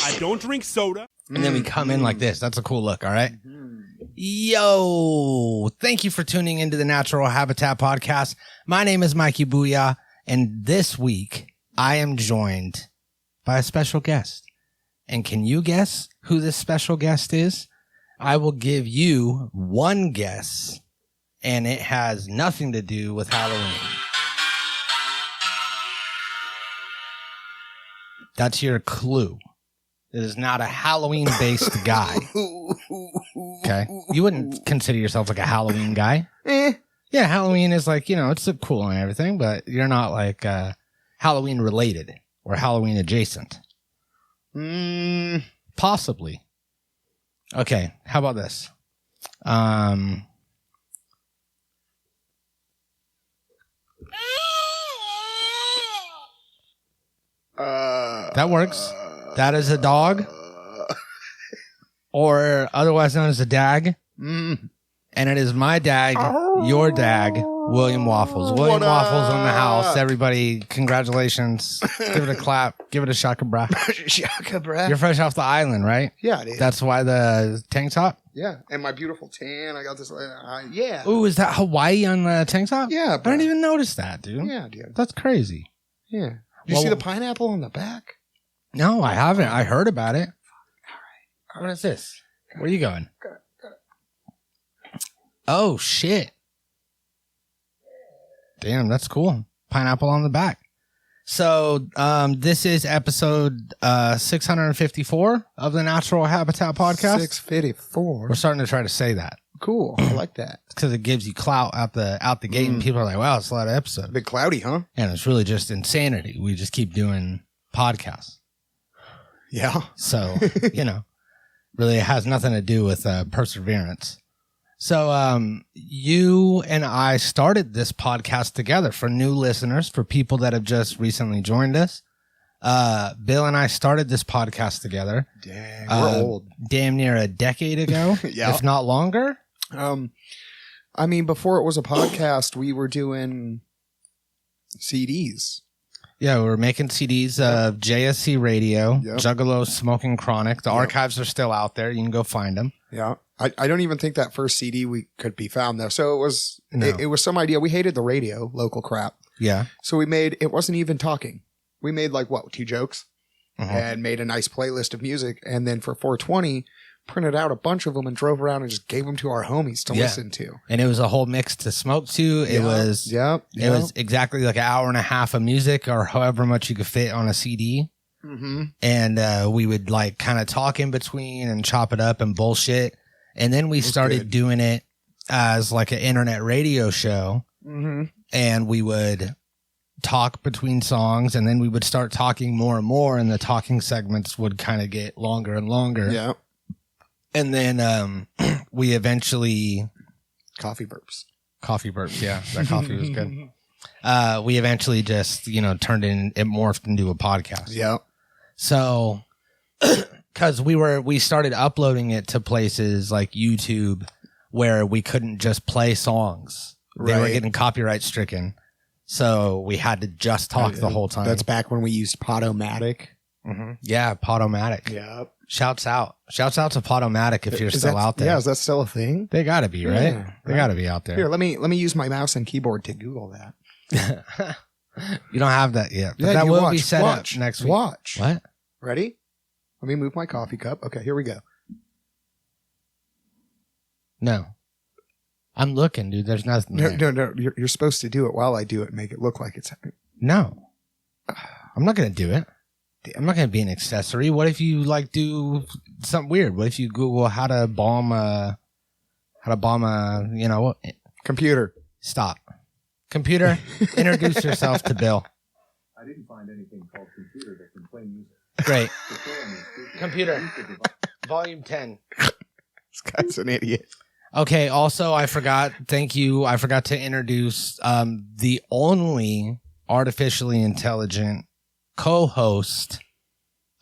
I don't drink soda. And then we come in like this. That's a cool look, all right? Yo, thank you for tuning into the Natural Habitat Podcast. My name is Mikey Booyah, and this week I am joined by a special guest. And can you guess who this special guest is? I will give you one guess, and it has nothing to do with Halloween. That's your clue. It is not a Halloween-based guy. Okay? You wouldn't consider yourself like a Halloween guy. Yeah, Halloween is like, it's cool and everything, but you're not like Halloween-related or Halloween-adjacent. Possibly. Okay, how about this? That works. That is a dog, or otherwise known as a dag. And it is my dag, your dag, William Waffles. William Waffles on the house. Everybody, congratulations. Give it a clap. Give it a shaka bra. Shaka bra. You're fresh off the island, right? Yeah, it is. That's why the tank top? Yeah, and my beautiful tan. I got this. Yeah. Ooh, is that Hawaii on the tank top? Yeah, I didn't even notice that, dude. Yeah, dude. That's crazy. Yeah. Did you see the pineapple on the back? No, I haven't. I heard about it. All right. What is this? Where are you going? Got it. Oh, shit. Damn, that's cool. Pineapple on the back. So, this is episode 654 of the Natural Habitat Podcast. 654. We're starting to try to say that. Cool. I like that. Because it gives you clout out the gate, and people are like, wow, it's a lot of episodes. Big cloudy, huh? And it's really just insanity. We just keep doing podcasts. Yeah. So, really it has nothing to do with perseverance. So, you and I started this podcast together for new listeners, for people that have just recently joined us. Bill and I started this podcast together. Dang, we're old. Damn near a decade ago, Yeah. if not longer. I mean, before it was a podcast, we were doing CDs. Yeah, we were making CDs of JSC Radio, Yep. Juggalo, Smoking Chronic. The archives are still out there. You can go find them. Yeah. I don't even think that first CD we could be found though. So it was No. it was some idea. We hated the radio, local crap. Yeah. So we made, it wasn't even talking. We made like what, 2 jokes and made a nice playlist of music. And then for 420, printed out a bunch of them and drove around and just gave them to our homies to listen to. And it was a whole mix to smoke to. It was exactly like an hour and a half of music or however much you could fit on a CD. Mm-hmm. And we would like kind of talk in between and chop it up and bullshit. And then we started doing it as like an internet radio show. Mm-hmm. And we would talk between songs, and then we would start talking more and more, and the talking segments would kind of get longer and longer. Yeah. And then we eventually... Coffee burps. Yeah. That coffee was good. We eventually just, it morphed into a podcast. Yeah. So, because we started uploading it to places like YouTube where we couldn't just play songs. They were getting copyright stricken. So we had to just talk the whole time. That's back when we used Podomatic. Mm-hmm. Yeah, Podomatic. Yeah. Shouts out to Podomatic if you're still out there. Yeah, is that still a thing? They got to be, right? Yeah, they got to be out there. Here, let me use my mouse and keyboard to Google that. You don't have that yet. But yeah, that will watch, be set watch, up next week. Watch. What? Ready? Let me move my coffee cup. Okay, here we go. No. I'm looking, dude. There's nothing there. No. You're supposed to do it while I do it and make it look like it's happening. No. I'm not going to do it. I'm not going to be an accessory. What if you do something weird? What if you Google how to bomb a, computer? Stop. Computer, introduce yourself to Bill. I didn't find anything called computer that can play music. Great. Computer, volume 10. This guy's an idiot. Okay, also, I forgot to introduce the only artificially intelligent co-host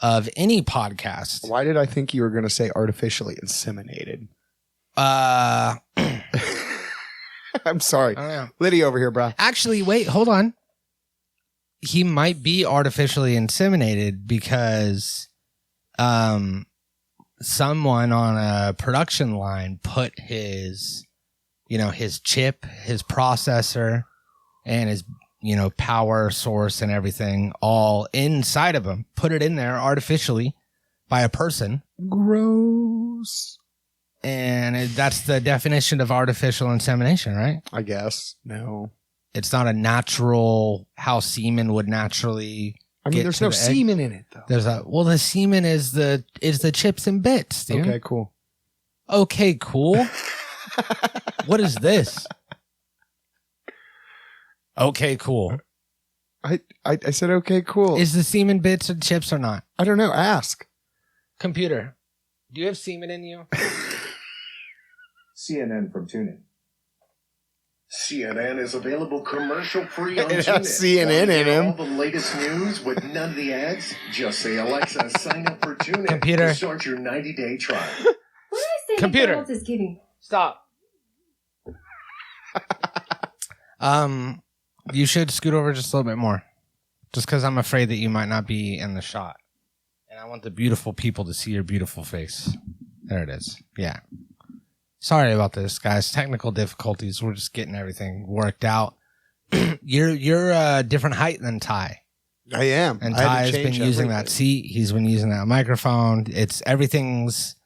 of any podcast. Why did I think you were going to say artificially inseminated? I'm sorry. I don't know. Liddy over here, bro. Actually, wait, hold on. he might be artificially inseminated because someone on a production line put his chip, his processor, and his power source and everything all inside of him, put it in there artificially by a person. Gross. And that's the definition of artificial insemination, right? I guess. No. It's not a natural, how semen would naturally. I mean, there's no semen in it, though. The semen is the chips and bits, dude. Okay, cool. Okay, cool. What is this? Okay, cool. I said okay, cool. Is the semen bits and chips or not? I don't know. Ask. Computer, do you have semen in you? CNN from TuneIn. CNN is available commercial-free on It TuneIn. has CNN in him. All the latest news with none of the ads? Just say, Alexa, sign up for TuneIn Computer. to start your 90-day trial. What did I say Computer. McDonald's is giving? Stop. You should scoot over just a little bit more. Just because I'm afraid that you might not be in the shot. And I want the beautiful people to see your beautiful face. There it is. Yeah. Sorry about this, guys. Technical difficulties. We're just getting everything worked out. You're a different height than Ty. I am. And I had to Ty's been change using everything. that seat. He's been using that microphone. Everything's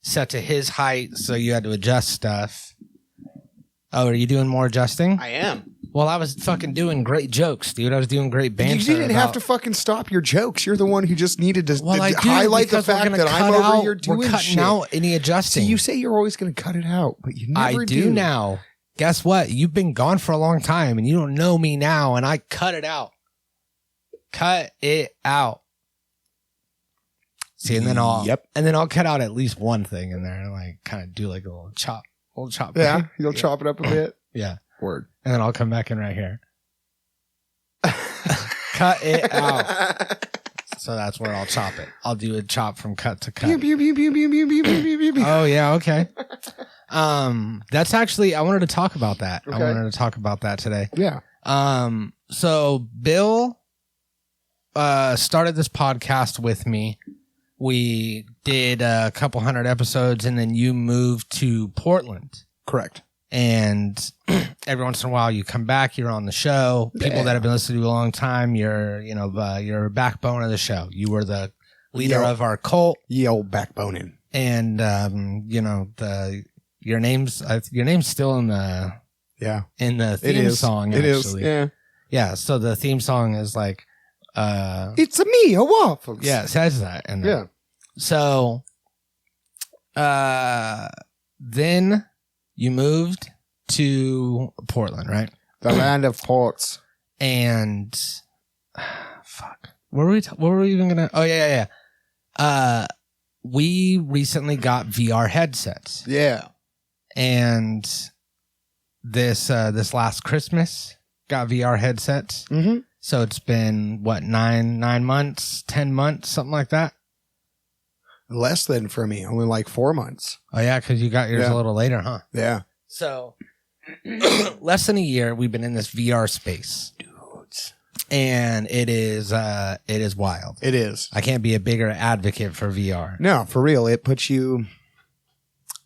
set to his height, so you had to adjust stuff. Oh, are you doing more adjusting? I am. Well, I was fucking doing great jokes, dude. I was doing great banter. You didn't have to fucking stop your jokes. You're the one who just needed to I do, highlight the because we're fact gonna that I'm cut over out- here doing We're cutting shit. out any So adjusting. you say you're always going to cut it out, but you never I do now. Guess what? You've been gone for a long time, and you don't know me now, and I cut it out. Cut it out. See, and then I'll cut out at least one thing in there, and like kind of do like a little chop. Yeah, you'll chop it up a bit. Yeah. Word. And then I'll come back in right here. Cut it out. So that's where I'll chop it. I'll do a chop from cut to cut. Pew, pew, pew, pew, pew, pew, pew, pew, pew, pew. Oh yeah, okay. That's actually I wanted to talk about that. I Okay. wanted to talk about that today. Yeah. So Bill started this podcast with me. We did a couple hundred episodes, and then you moved to Portland. Correct. And every once in a while you come back, you're on the show. People Yeah. that have been listening to you a long time, you're a backbone of the show. You were the leader Yeah. of our cult. Ye old backboning. And your name's still in the Yeah. theme It is. song. It is. Actually. Yeah. Yeah. So the theme song is like, It's a me, a waffles. yeah, it says that. And Yeah. so, then you moved to Portland, right? The land of ports. And fuck, what were we even gonna? Oh yeah. We recently got VR headsets, Yeah. and this last Christmas got VR headsets. Mm-hmm. So it's been what, 9 months, 10 months, something like that. Less than for me. Only like 4 months. Oh yeah, because you got yours Yeah. a little later, huh? Yeah. So less than a year, we've been in this VR space, Dudes. and it is wild. It is. I can't be a bigger advocate for VR. No, for real. It puts you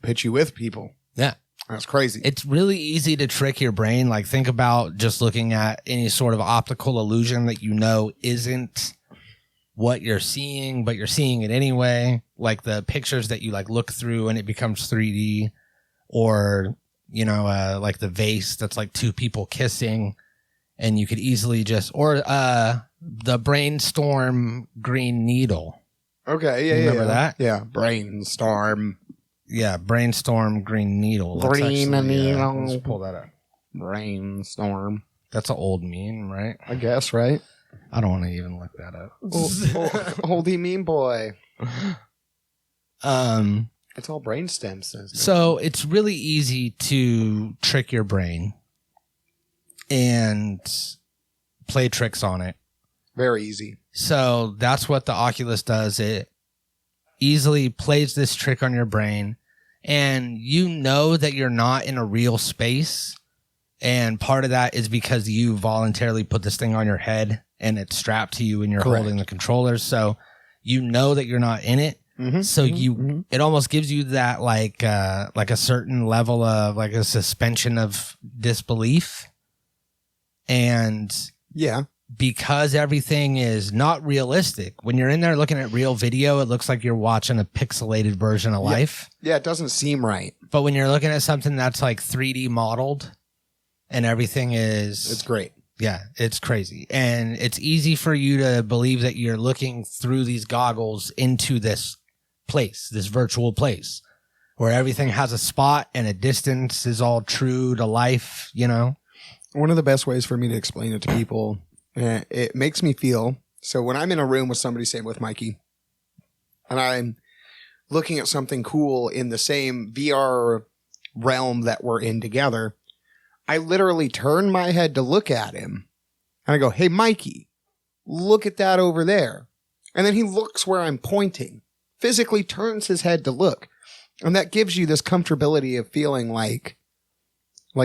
with people. Yeah. That's crazy. It's really easy to trick your brain. Like, think about just looking at any sort of optical illusion that isn't what you're seeing, but you're seeing it anyway. Like the pictures that you like look through and it becomes 3D, or like the vase that's like two people kissing, and you could easily the brainstorm green needle. Okay. Yeah. You yeah, remember yeah. that? Yeah. Brainstorm. Yeah, brainstorm green needle. That's Green needle. Let's pull that up. Brainstorm. That's an old meme, right? I guess, right? I don't want to even look that up. Oldie meme boy. It's all brain stems. So it's really easy to trick your brain and play tricks on it. Very easy. So that's what the Oculus does. It easily plays this trick on your brain, and you know that you're not in a real space. And part of that is because you voluntarily put this thing on your head and it's strapped to you and you're Correct. holding the controllers. So you know that you're not in it. So it almost gives you that like a certain level of like a suspension of disbelief. And Yeah. because everything is not realistic, when you're in there looking at real video, it looks like you're watching a pixelated version of life. Yeah, it doesn't seem right. But when you're looking at something that's like 3D modeled and everything is... It's great. Yeah, it's crazy. And it's easy for you to believe that you're looking through these goggles into this place, this virtual place, where everything has a spot and a distance is all true to life, you know? One of the best ways for me to explain it to people, it makes me feel, so when I'm in a room with somebody, same with Mikey, and I'm looking at something cool in the same VR realm that we're in together, I literally turn my head to look at him and I go, hey, Mikey, look at that over there. And then he looks where I'm pointing, physically turns his head to look. And that gives you this comfortability of feeling like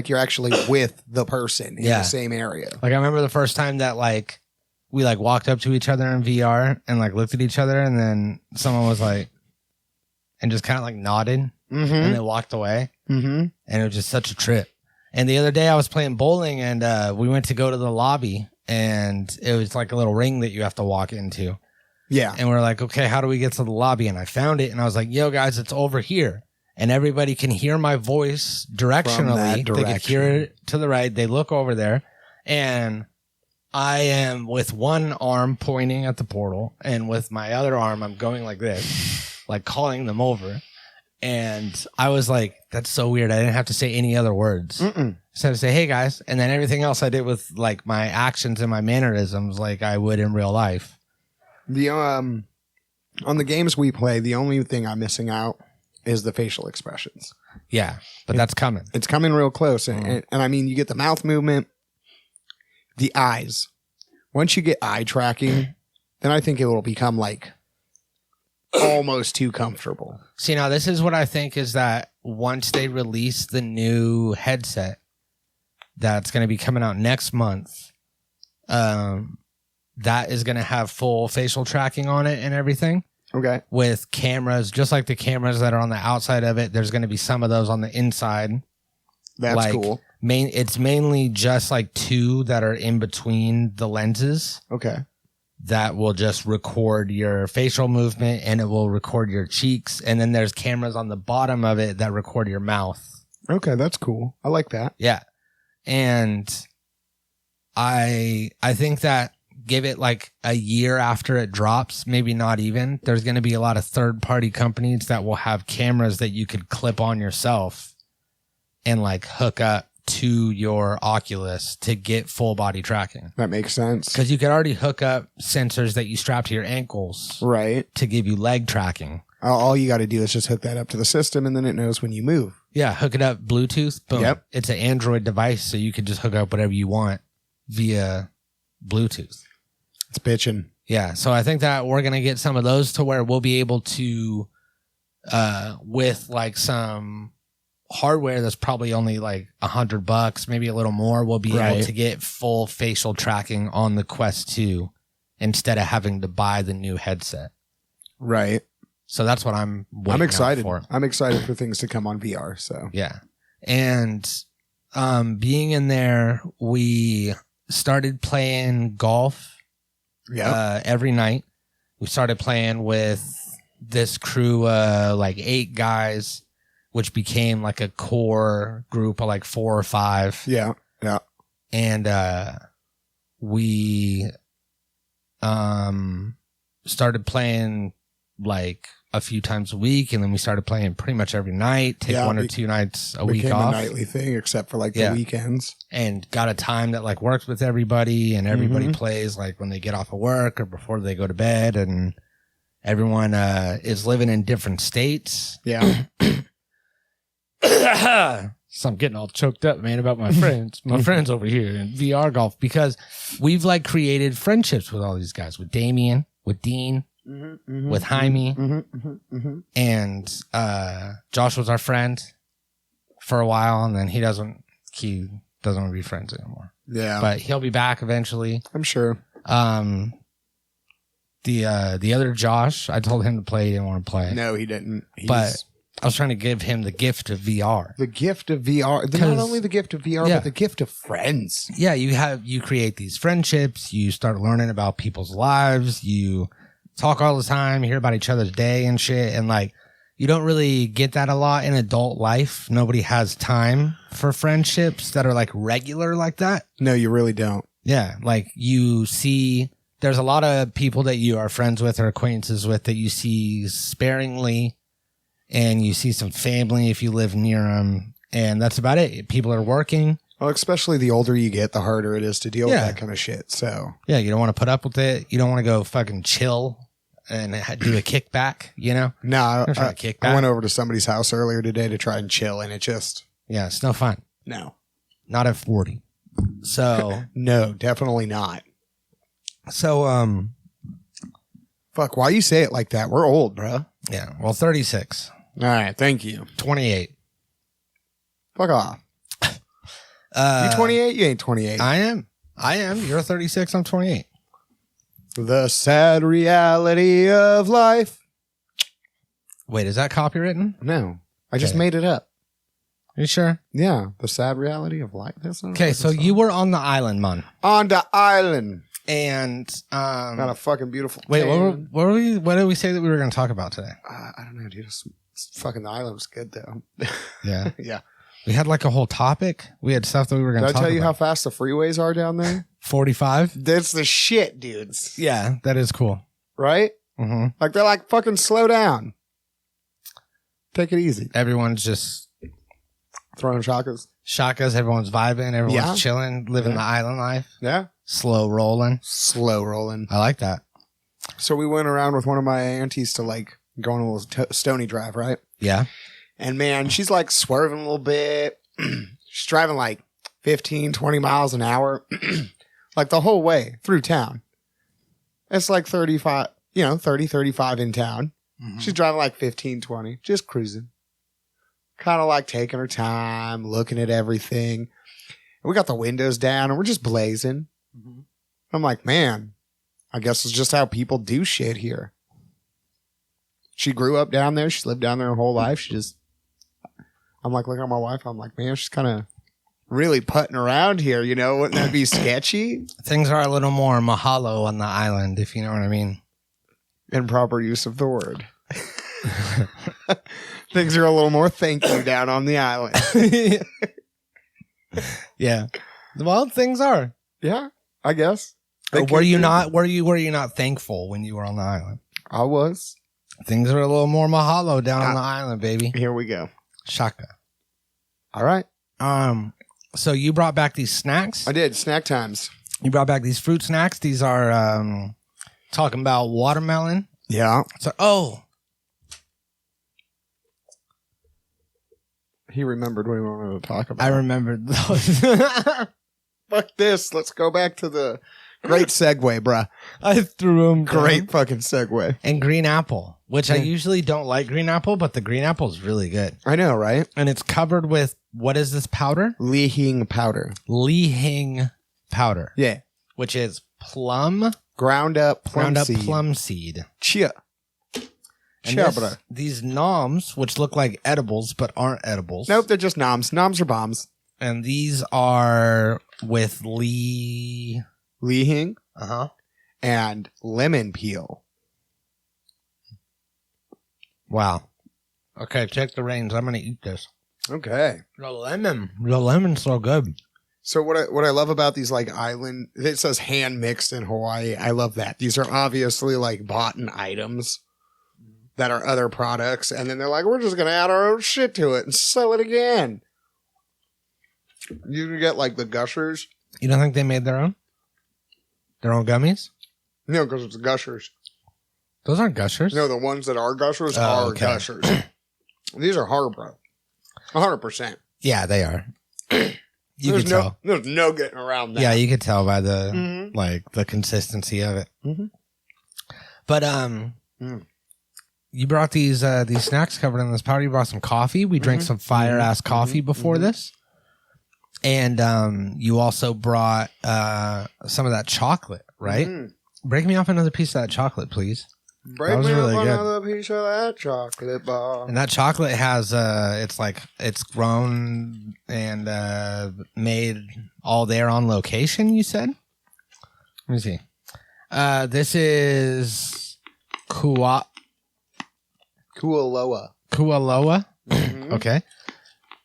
you're actually with the person in the same area. Like I remember the first time that like we like walked up to each other in VR and like looked at each other and then someone was like, and just kind of like nodded and then walked away. And it was just such a trip. And the other day I was playing bowling and we went to go to the lobby and it was like a little ring that you have to walk into. Yeah. And we're like, okay, how do we get to the lobby? And I found it and I was like, yo guys, it's over here. And everybody can hear my voice directionally. They can hear it to the right. They look over there and I am with one arm pointing at the portal and with my other arm, I'm going like this, like calling them over. And I was like, that's so weird. I didn't have to say any other words. So I say, hey guys. And then everything else I did with like my actions and my mannerisms, like I would in real life. The on the games we play, the only thing I'm missing out is the facial expressions. Yeah, but that's coming. It's coming real close. And I mean, you get the mouth movement, the eyes. Once you get eye tracking, then I think it will become like almost too comfortable. See, now this is what I think is that once they release the new headset that's going to be coming out next month, that is going to have full facial tracking on it and everything. Okay. With cameras, just like the cameras that are on the outside of it, there's going to be some of those on the inside. That's like, cool. It's mainly just like two that are in between the lenses Okay. that will just record your facial movement and it will record your cheeks. And then there's cameras on the bottom of it that record your mouth. Okay, that's cool. I like that. Yeah. And I think that give it like a year after it drops, maybe not even, there's going to be a lot of third-party companies that will have cameras that you could clip on yourself and like hook up to your Oculus to get full body tracking. That makes sense. Because you could already hook up sensors that you strap to your ankles Right. to give you leg tracking. All you got to do is just hook that up to the system and then it knows when you move. Yeah, hook it up Bluetooth. Boom. Yep. It's an Android device, so you could just hook up whatever you want via Bluetooth. It's bitching. Yeah, so I think that we're going to get some of those to where we'll be able to, with like some hardware that's probably only like $100, maybe a little more, we'll be able to get full facial tracking on the Quest 2 instead of having to buy the new headset. Right. So that's what I'm waiting I'm excited. for. I'm excited for things to come on VR. So Yeah. And being in there, we started playing golf every night. We started playing with this crew, like 8 guys, which became like a core group of like 4 or 5. Yeah. Yeah. And we started playing like a few times a week, and then we started playing pretty much every night, take 1 or 2 nights a week off. Became a nightly thing, except for like the weekends. And got a time that like works with everybody, and everybody plays like when they get off of work or before they go to bed, and everyone is living in different states. Yeah. So I'm getting all choked up, man, about my friends. My friends over here in VR golf, because we've like created friendships with all these guys, with Damien, with Dean, with Jaime, and Josh was our friend for a while, and then he doesn't want to be friends anymore. Yeah. But he'll be back eventually. I'm sure. The other Josh, I told him to play. He didn't want to play. No, he didn't. But I was trying to give him the gift of VR. The gift of VR. Not only the gift of VR, but the gift of friends. Yeah, you create these friendships. You start learning about people's lives. You talk all the time. You hear about each other's day and shit. And like, you don't really get that a lot in adult life. Nobody has time for friendships that are like regular like that. No, you really don't. Yeah, like you see, there's a lot of people that you are friends with or acquaintances with that you see sparingly, and you see some family if you live near them, and that's about it. People are working. Well, especially the older you get, the harder it is to deal with that kind of shit. So yeah, you don't want to put up with it. You don't want to go fucking chill and do a kickback, you know? No, I went over to somebody's house earlier today to try and chill, and it just... Yeah, it's no fun. No. Not at 40. So... No, definitely not. So, Fuck, why you say it like that? We're old, bro. Yeah, well, 36. All right, thank you. 28. Fuck off. You 28? You ain't 28. I am. You're 36, I'm 28. The sad reality of life. Wait, is that copywritten? No, I just made it up. Are you sure? Yeah, the sad reality of life. That's not okay, so you were on the island, man. On the island. And got a fucking beautiful wait, what did we say that we were going to talk about today? I don't know, dude. Fucking the island was good though. Yeah. Yeah. We had like a whole topic. We had stuff that we were going to talk about. Did I tell you how fast the freeways are down there? 45? That's the shit, dudes. Yeah, that is cool. Right? Mm-hmm. Like they're like, fucking slow down. Take it easy. Everyone's just throwing shakas. Shakas, everyone's vibing, everyone's chilling, living the island life. Yeah. Slow rolling. Slow rolling. I like that. So we went around with one of my aunties to like go on a little Stony Drive, right? Yeah. And man, she's like swerving a little bit. She's driving like 15, 20 miles an hour, like the whole way through town. It's like 35, 30, 35 in town. Mm-hmm. She's driving like 15, 20, just cruising. Kind of like taking her time, looking at everything. And we got the windows down and we're just blazing. Mm-hmm. I'm like, man, I guess it's just how people do shit here. She grew up down there. She's lived down there her whole life. I'm like, looking at my wife. I'm like, man, she's kind of really putting around here. Wouldn't that be sketchy? Things are a little more mahalo on the island, if you know what I mean. Improper use of the word. Things are a little more thank you down on the island. Yeah. Well, things are. Yeah, I guess. Were you not thankful when you were on the island? I was. Things are a little more mahalo down on the island, baby. Here we go. Shaka. All right. So you brought back these snacks? I did. Snack times. You brought back these fruit snacks. These are talking about watermelon. Yeah. So he remembered what he wanted to talk about. I remembered those. Fuck this. Let's go back to the great segue, bruh. I threw him. Great fucking segue. And green apple, which I usually don't like green apple, but the green apple is really good. I know, right? And it's covered with, what is this powder? Li Hing powder. Li Hing powder. Yeah. Which is plum. Ground up plum seed. Chia. And these noms, which look like edibles but aren't edibles. Nope, they're just noms. Noms are bombs. And these are with Li Hing. Uh-huh. And lemon peel. Wow. Okay, check the reins. I'm going to eat this. Okay. The lemon's so good. So what I love about these like island, it says hand mixed in Hawaii. I love that. These are obviously like bought-in items that are other products. And then they're like, we're just going to add our own shit to it and sell it again. You can get like the Gushers. You don't think they made their own? Their own gummies? No, because it's Gushers. Those aren't Gushers. No, the ones that are Gushers are Gushers. These are Harborough. 100%. Yeah, they are. You can tell. There's no getting around that. Yeah, you could tell by the like the consistency of it. Mm-hmm. But you brought these snacks covered in this powder. You brought some coffee. We drank some fire ass coffee before this. And you also brought some of that chocolate, right? Break me off another piece of that chocolate, please. Break me really up another piece of that chocolate bar. And that chocolate has it's grown and made all there on location, you said? Let me see. This is Kualoa. Okay.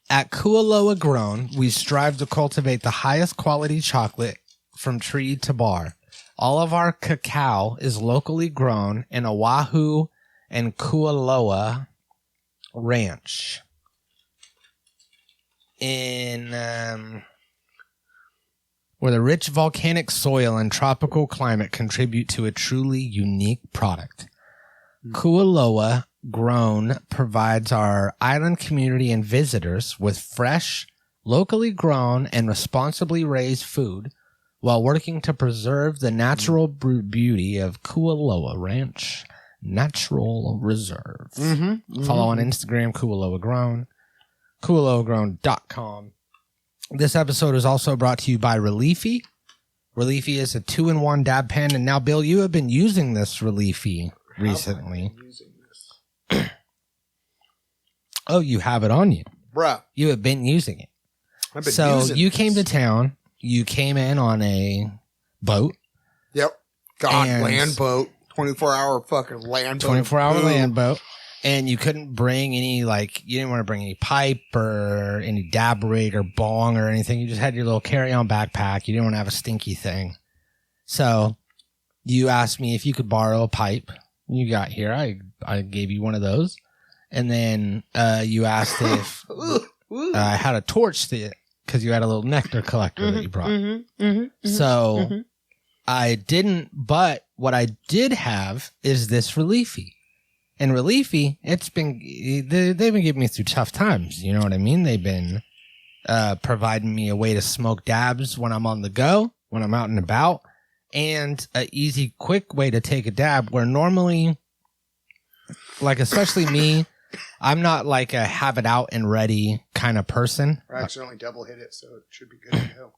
At Kualoa Grown, we strive to cultivate the highest quality chocolate from tree to bar. All of our cacao is locally grown in Oahu and Kualoa Ranch. Where the rich volcanic soil and tropical climate contribute to a truly unique product. Kualoa Grown provides our island community and visitors with fresh, locally grown, and responsibly raised food while working to preserve the natural beauty of Kualoa Ranch Natural Reserve. Follow on Instagram, Kualoa Grown, kualoagrown.com. This episode is also brought to you by Reliefy. Reliefy is a 2-in-1 dab pen, and now, Bill, you have been using this Reliefy recently. Oh, you have it on you. Bruh. You have been using it. I've been so using you this. came to town. You came in on a boat. Yep. Land boat. 24-hour fucking land boat. 24-hour land boat. And you couldn't bring any, you didn't want to bring any pipe or any dab rig or bong or anything. You just had your little carry-on backpack. You didn't want to have a stinky thing. So you asked me if you could borrow a pipe. You got here. I gave you one of those. And then you asked if I had a torch because you had a little nectar collector that you brought. So I didn't, but what I did have is this Reliefy. And Reliefy, they've been giving me through tough times. You know what I mean? They've been providing me a way to smoke dabs when I'm on the go, when I'm out and about, and an easy, quick way to take a dab where normally, especially me, I'm not like a have it out and ready kind of person. I accidentally double hit it, so it should be good to go.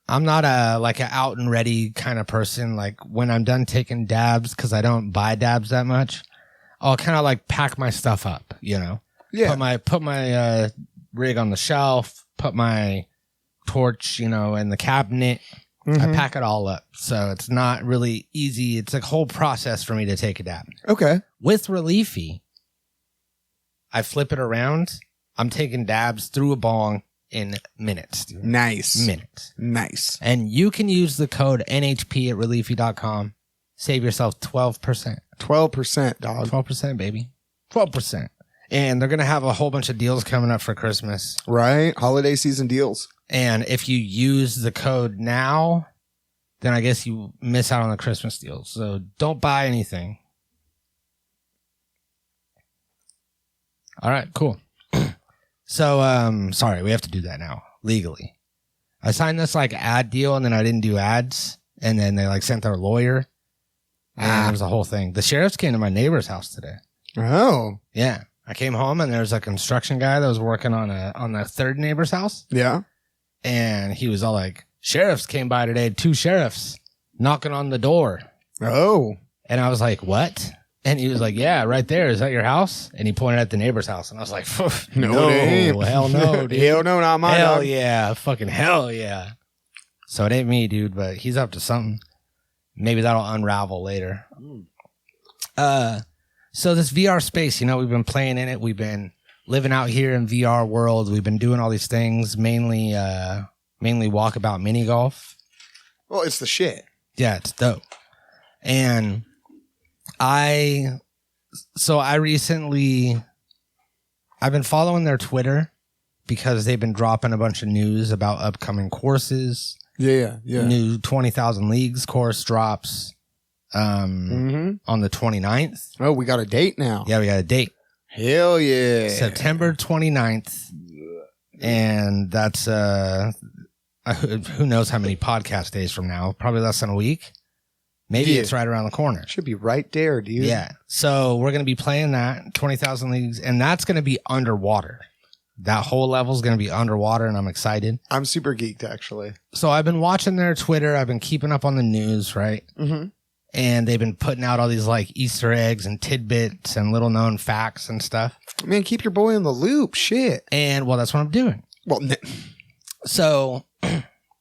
I'm not an out and ready kind of person. Like when I'm done taking dabs, because I don't buy dabs that much, I'll kind of pack my stuff up, you know? Yeah. Put my rig on the shelf, put my torch, in the cabinet. I pack it all up. So it's not really easy. It's a whole process for me to take a dab. Okay. With Reliefy, I flip it around. I'm taking dabs through a bong in minutes. Dude. Nice. Nice. And you can use the code NHP at Reliefy.com. Save yourself 12%. 12%, dog. 12%, baby. 12%. And they're going to have a whole bunch of deals coming up for Christmas. Right. Holiday season deals. And if you use the code now, then I guess you miss out on the Christmas deals. So don't buy anything. All right, cool. So, sorry, we have to do that now legally. I signed this ad deal and then I didn't do ads. And then they sent their lawyer. And it was a whole thing. The sheriffs came to my neighbor's house today. Oh. Yeah. I came home and there was a construction guy that was working on the third neighbor's house. Yeah. And he was all like, sheriffs came by today, 2 sheriffs knocking on the door. Oh. And I was like, what? And he was like, yeah, right there. Is that your house? And he pointed at the neighbor's house. And I was like, no, hell no, dude. Hell no, not my Hell dog. yeah. Fucking hell yeah. So it ain't me, dude, but he's up to something. Maybe that'll unravel later. So this VR space, we've been playing in it. We've been living out here in VR world. We've been doing all these things, mainly walkabout mini golf. Well, it's the shit. Yeah, it's dope. And I've been following their Twitter because they've been dropping a bunch of news about upcoming courses. Yeah. New 20,000 Leagues course drops on the 29th. Oh, we got a date now. Yeah, we got a date. Hell yeah. September 29th. And that's, who knows how many podcast days from now? Probably less than a week. Maybe it's right around the corner. Should be right there, dude. Yeah. So we're going to be playing that 20,000 Leagues, and that's going to be underwater. That whole level is going to be underwater, and I'm excited. I'm super geeked, actually. So I've been watching their Twitter. I've been keeping up on the news, right? Mm-hmm. And they've been putting out all these like Easter eggs and tidbits and little known facts and stuff. Man, keep your boy in the loop. Shit. And well, that's what I'm doing. Well, So,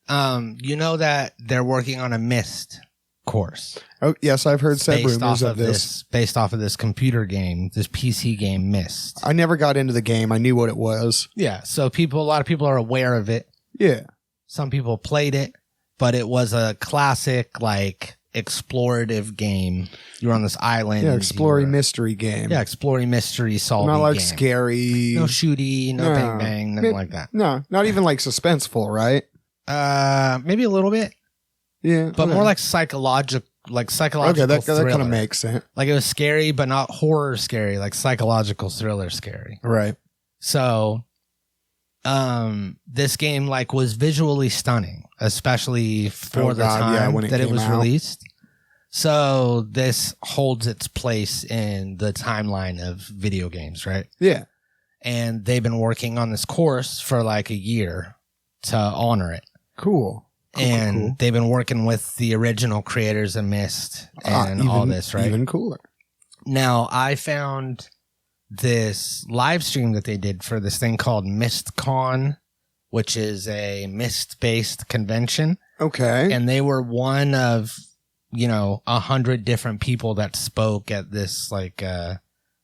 you know that they're working on a Myst course. oh yes, I've heard said rumors of this. Based off of this computer game, this PC game Myst. I never got into the game. I knew what it was. Yeah. So a lot of people are aware of it. Yeah. Some people played it, but it was a classic, like, explorative game. You were on this island. Yeah, exploring mystery game. Yeah, exploring mystery solving Not like game. scary. No shooty, no bang bang, nothing like that. No, not even like suspenseful, right? Maybe a little bit, Yeah. but more like psychological Okay, that thriller. kind of makes sense. Like it was scary, but not horror scary, like psychological thriller scary. Right. So, this game like was visually stunning, especially for the time when that it came was out. released. So this holds its place in the timeline of video games, right? Yeah. And they've been working on this course for like a year to honor it. Cool. And they've been working with the original creators of Myst and all this, right? Even cooler. Now, I found this live stream that they did for this thing called MystCon, which is a Myst-based convention. Okay. And they were one of, 100 different people that spoke at this, like,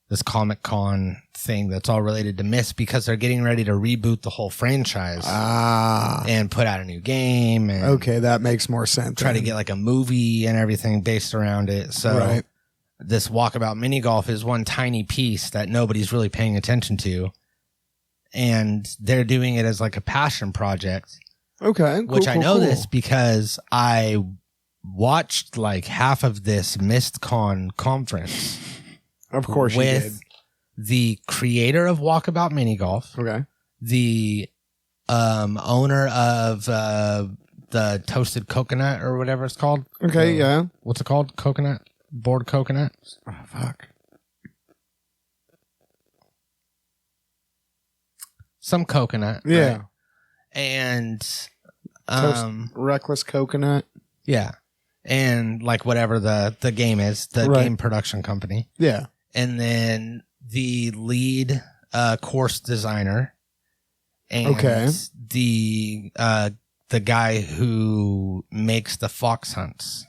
this Comic-Con thing that's all related to Myst because they're getting ready to reboot the whole franchise and put out a new game. And okay, that makes more sense. try to get like a movie and everything based around it. So this Walkabout Mini Golf is one tiny piece that nobody's really paying attention to. And they're doing it as like a passion project. Okay. Which I know this because I watched like half of this MystCon conference. Of course you did. With the creator of Walkabout Mini Golf. Okay. The owner of the toasted coconut or whatever it's called. Okay, yeah. What's it called? Coconut? Bored coconut? Oh, fuck. Some coconut. Yeah. Right? And Reckless Coconut. yeah. And like whatever the game is, the game production company. Yeah. And then the lead course designer and the guy who makes the fox hunts.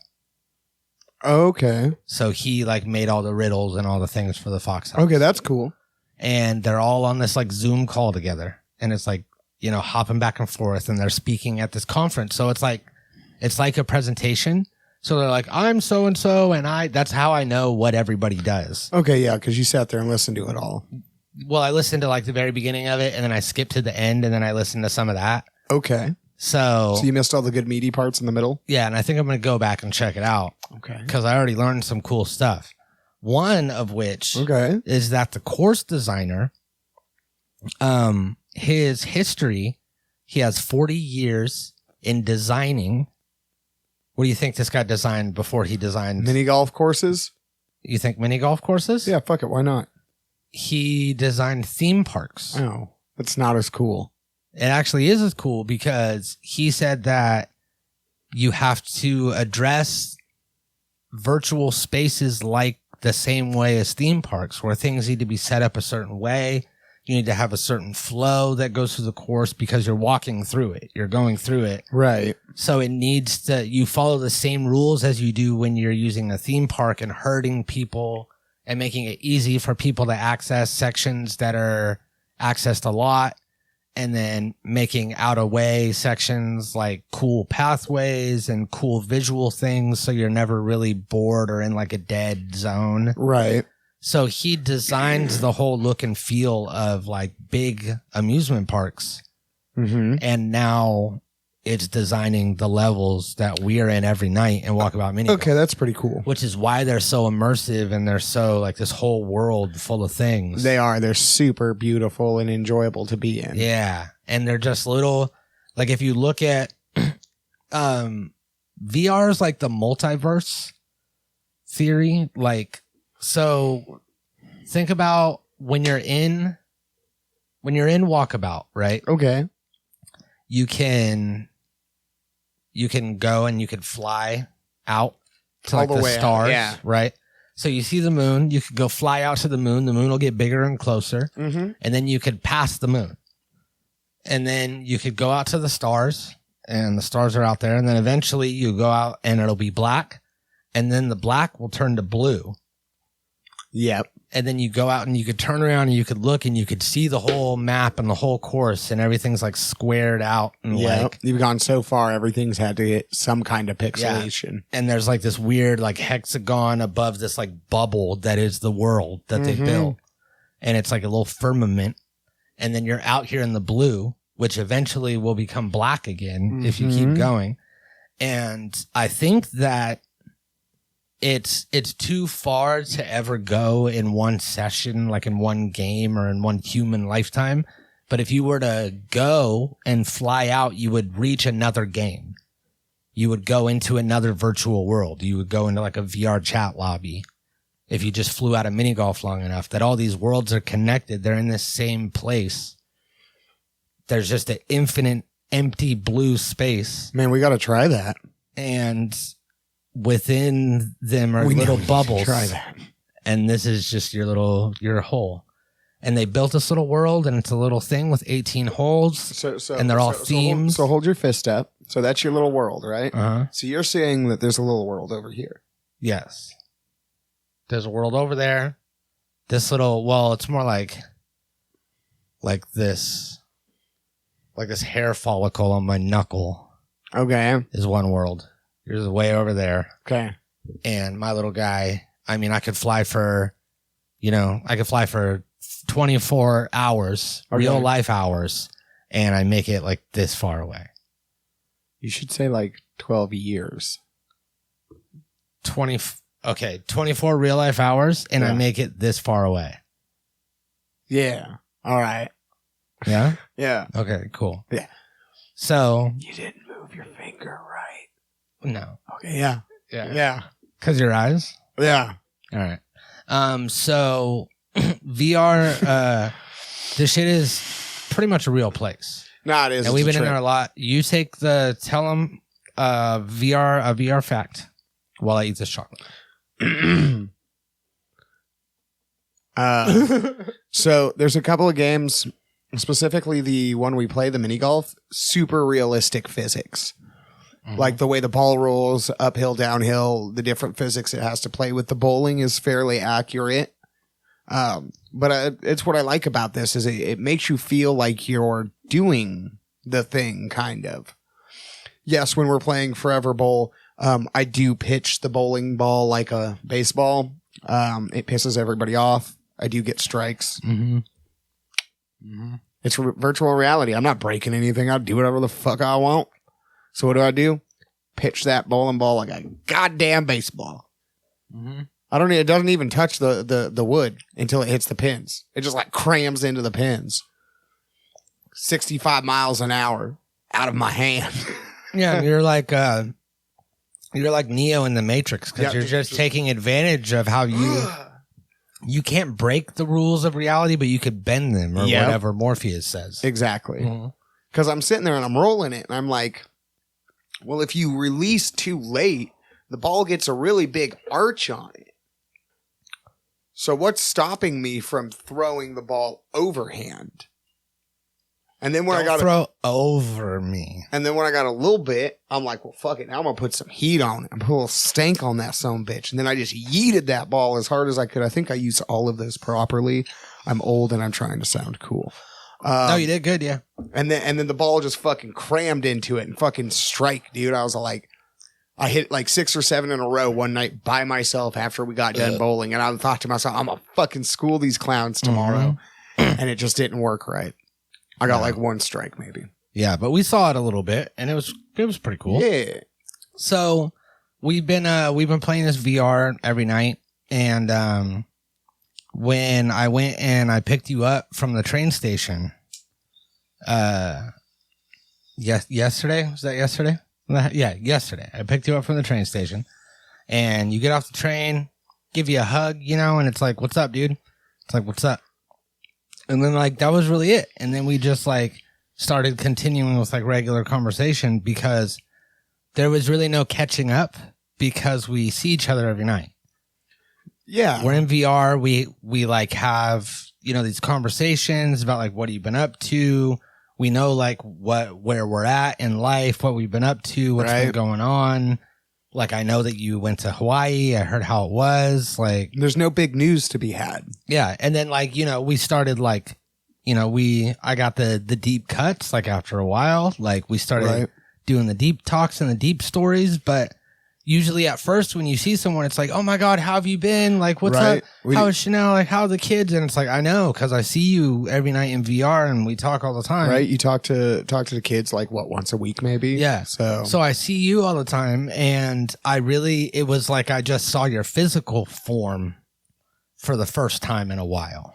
Okay. So he like made all the riddles and all the things for the fox hunts. Okay, that's cool. And they're all on this like Zoom call together, and it's like, hopping back and forth, and they're speaking at this conference. So it's like a presentation. So they're like, I'm so and so, and that's how I know what everybody does. Okay, yeah, because you sat there and listened to it all. Well, I listened to like the very beginning of it, and then I skipped to the end, and then I listened to some of that. Okay. So you missed all the good meaty parts in the middle? Yeah, and I think I'm going to go back and check it out. Okay. Because I already learned some cool stuff. One of which is that the course designer, his history, he has 40 years in designing. What do you think this guy designed before he designed? Mini golf courses? You think mini golf courses? Yeah, fuck it. Why not? He designed theme parks. Oh, that's not as cool. It actually is as cool because he said that you have to address virtual spaces like the same way as theme parks, where things need to be set up a certain way. You need to have a certain flow that goes through the course because you're walking through it. You're going through it. Right. So it needs to, you follow the same rules as you do when you're using a theme park and herding people and making it easy for people to access sections that are accessed a lot. And then making out of way sections like cool pathways and cool visual things. So you're never really bored or in like a dead zone. Right. So he designs the whole look and feel of like big amusement parks. Mm-hmm. And now it's designing the levels that we are in every night and Walkabout Mini. Okay, that's pretty cool. Which is why they're so immersive and they're so like this whole world full of things. They are. They're super beautiful and enjoyable to be in. Yeah. And they're just little, like if you look at VR is like the multiverse theory. Like, so think about when you're in when you're in Walkabout, right? Okay. You can go and you can fly out to All like the the way out, stars, yeah. right? So you see the moon, you could go fly out to the moon. The moon will get bigger and closer, Mm-hmm. and then you could pass the moon, and then you could go out to the stars, and the stars are out there, and then eventually you go out and it'll be black, and then the black will turn to blue, Yep. and then you go out and you could turn around and you could look and you could see the whole map and the whole course, and everything's like squared out and Yeah. like. You've gone so far, everything's had to get some kind of pixelation. And there's like this weird like hexagon above this like bubble that is the world that they Mhm. built. And it's like a little firmament. And then you're out here in the blue, which eventually will become black again if you keep Mhm. going. And I think that it's too far to ever go in one session, like in one game or in one human lifetime. But if you were to go and fly out, you would reach another game. You would go into another virtual world. You would go into like a VR chat lobby. If you just flew out of mini golf long enough, that all these worlds are connected. They're in the same place. There's just an infinite empty blue space. Man, we got to try that. And within them are We little need to bubbles. Try that. And this is just your hole. And they built this little world, and it's a little thing with 18 holes. So And they're all hold- themes. So hold your fist up. So that's your little world, right? Uh-huh. So you're saying that there's a little world over here. Yes. There's a world over there. This little, well, it's more like this hair follicle on my knuckle Okay. is one world. Yours is way over there. Okay. And my little guy, I mean, I could fly for 24 hours, Okay. real life hours, and I make it like this far away. You should say like 12 years. 24 real life hours, and I Yeah. make it this far away. Yeah. All right. Yeah? Yeah. Okay, cool. Yeah. So, You didn't move your finger right. no. Okay. Yeah. Yeah. Yeah. Because your eyes? Yeah. All right. So VR, this shit is pretty much a real place. No, it is. And we've It's been a in there a lot. You tell them a VR fact while I eat this chocolate. trick. So there's a couple of games, specifically the one we play, the mini golf, super realistic physics. Like the way the ball rolls uphill, downhill, the different physics it has to play with. The bowling is fairly accurate. But it's what I like about this is it makes you feel like you're doing the thing, kind of. Yes, when we're playing Forever Bowl, I do pitch the bowling ball like a baseball. It pisses everybody off. I do get strikes. It's virtual reality. I'm not breaking anything. I'll do whatever the fuck I want. So what do? Pitch that bowling ball like a goddamn baseball. It doesn't even touch the wood until it hits the pins. It just like crams into the pins. 65 miles an hour out of my hand. Yeah, you're like Neo in the Matrix because Yeah, you're just taking advantage of how you can't break the rules of reality, but you could bend them or Yeah. whatever Morpheus says. Exactly. Mhm. Because I'm sitting there and I'm rolling it and I'm like, well, if you release too late, the ball gets a really big arch on it. So what's stopping me from throwing the ball overhand? And then when I Don't got throw over me. and then when I got a little bit, I'm like, well, fuck it. Now I'm gonna put some heat on it. I'm put a little stank on that son of a bitch. And then I just yeeted that ball as hard as I could. I think I used all of this properly. I'm old and I'm trying to sound cool. No, you did good, yeah. And then the ball just fucking crammed into it and fucking strike, dude. I was like, I hit like 6 or 7 in a row one night by myself after we got done bowling. And I thought to myself, I'm gonna fucking school these clowns tomorrow. And it just didn't work right. I got like 1 strike maybe. Yeah, but we saw it a little bit and it was pretty cool. Yeah. So we've been playing this VR every night, and when I went and I picked you up from the train station, yesterday, was that yesterday? Yeah, yesterday. I picked you up from the train station, and you get off the train, give you a hug, and it's like, "What's up, dude?" It's like, "What's up?" And then like that was really it. And then we just like started continuing with like regular conversation because there was really no catching up because we see each other every night. Yeah. We're in VR. We like have, you know, these conversations about like what have you been up to? We know like where we're at in life, what we've been up to, what's been going on. Like I know that you went to Hawaii. I heard how it was. Like There's no big news to be had. yeah. And then like, you know, we started like, you know, I got the deep cuts like after a while. Like we started doing the deep talks and the deep stories, but usually at first when you see someone, it's like, oh my God, how have you been? Like, what's up? How is Chanel? Like, how are the kids? And it's like, I know, because I see you every night in VR and we talk all the time. Right. You talk to the kids like what, once a week maybe? Yeah. So I see you all the time. And it was like I just saw your physical form for the first time in a while.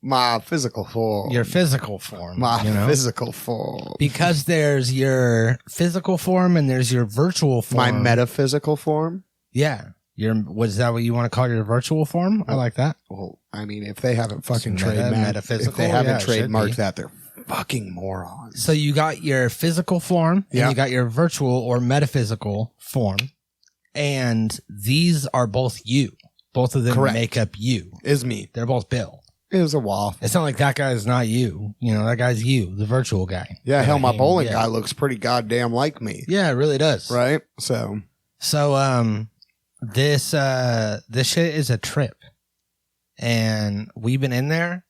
My physical form. Your physical form. My you know? physical form. Because there's your physical form and there's your virtual form. My metaphysical form? Yeah. Was that what you want to call your virtual form? I like that. Well, I mean, if they haven't fucking metaphysical, if they haven't trademarked that, they're fucking morons. So you got your physical form and you got your virtual or metaphysical form. And these are both you. Both of them make up you. Is me. They're both Bill. It was a waffle. It's not like that guy's not you. You know, that guy's you, the virtual guy. Yeah, hell, my bowling guy looks pretty goddamn like me. Yeah, it really does. Right? So this shit is a trip. And we've been in there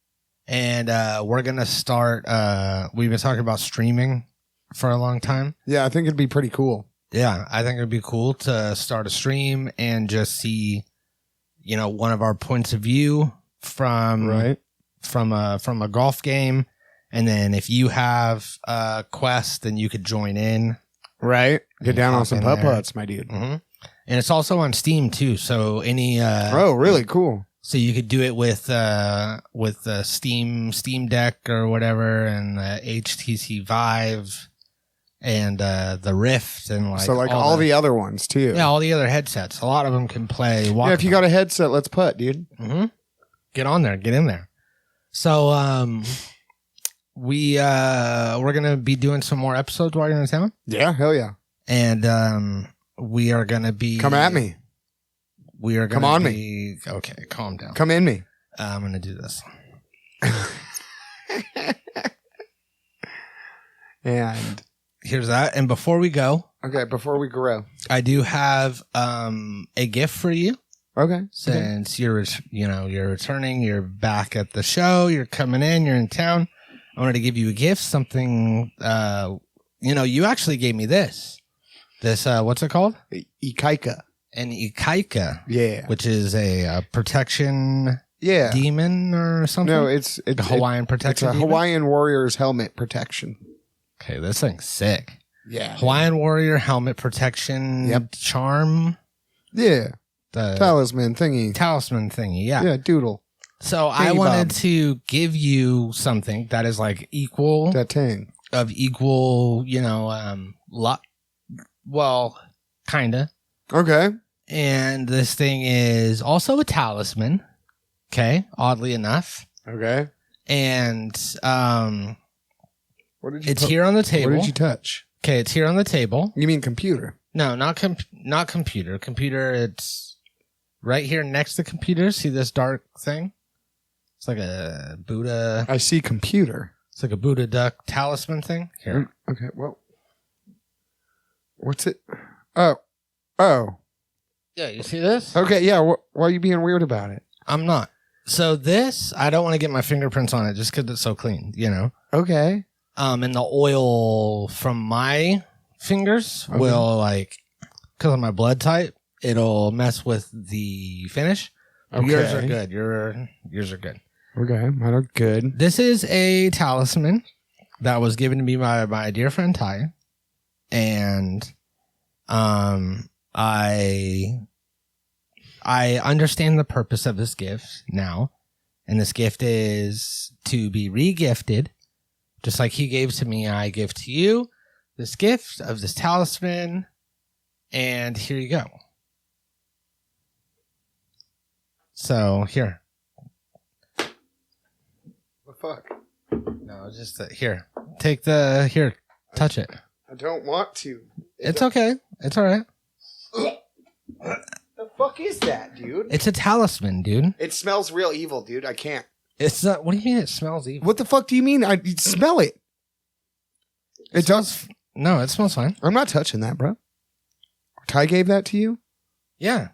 and we're gonna start we've been talking about streaming for a long time. Yeah, I think it'd be pretty cool. Yeah, I think it'd be cool to start a stream and just see, you know, one of our points of view from a golf game, and then if you have a quest, then you could join in. Right, get down on some putt putts, my dude. Mm-hmm. And it's also on Steam too. So any really cool. So you could do it with the Steam Deck or whatever, and the HTC Vive, and the Rift, and like so all the other ones too. Yeah, all the other headsets. A lot of them can play. Yeah, if you got a headset, let's putt, dude. Mm-hmm. Get on there, get in there. So we're gonna be doing some more episodes while you're in town. Yeah, hell yeah. And we are gonna be come at me. We are gonna come on me. Okay, calm down. Come in me. I'm gonna do this. And here's that. And before we go, before we grow, I do have a gift for you. Okay. Since you're returning, you're back at the show, you're coming in, you're in town. I wanted to give you a gift, something, you actually gave me this, what's it called? Ikaika. An Ikaika. Yeah. Which is a protection demon or something? No, it's a Hawaiian protection. It's a Hawaiian warrior's helmet protection. Okay, this thing's sick. Yeah. Hawaiian warrior helmet protection charm. Yeah. The talisman thingy. Yeah. Yeah, doodle. So I wanted to give you something that is like equal. That thing. Of equal, well, kind of. Okay. And this thing is also a talisman. Okay. Oddly enough. Okay. And what did you it's here on the table. What did you touch? Okay, it's here on the table. You mean computer? No, not computer. Computer, it's right here next to computer. See this dark thing? It's like a Buddha. I see computer. It's like a Buddha duck talisman thing. Here. Okay, well. What's it? Oh. Yeah, you see this? Okay, yeah. Why are you being weird about it? I'm not. So this, I don't want to get my fingerprints on it just because it's so clean, Okay. And the oil from my fingers will because of my blood type, it'll mess with the finish. Okay. Yours are good. Yours are good. Okay, mine are good. This is a talisman that was given to me by my dear friend Ty, and I understand the purpose of this gift now, and this gift is to be re-gifted, just like he gave to me. I give to you this gift of this talisman, and here you go. So here. fuck? No, just here. Take the here. Touch it. I don't want to. It's okay. It's all right. The fuck is that, dude? It's a talisman, dude. It smells real evil, dude. I can't. It's not. What do you mean it smells evil? What the fuck do you mean? I smell it. It does. No, it smells fine. I'm not touching that, bro. Ty gave that to you? Yeah.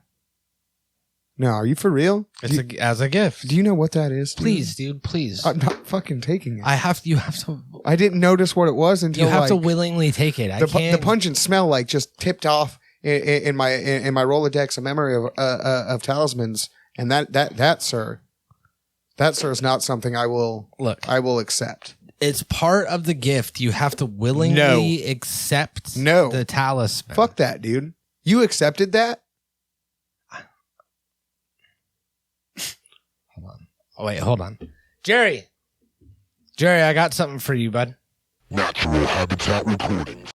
No, are you for real? It's as a gift. Do you know what that is? Dude? Please, dude, please. I'm not fucking taking it. You have to. I didn't notice what it was until You have to willingly take it. I can't. The pungent smell like just tipped off in my Rolodex a memory of talismans, and that sir is not something I will accept. It's part of the gift. You have to willingly accept the talisman. Fuck that, dude. You accepted that? Hold on. Oh, wait, hold on. Jerry, I got something for you, bud. Natural Habitat Recordings.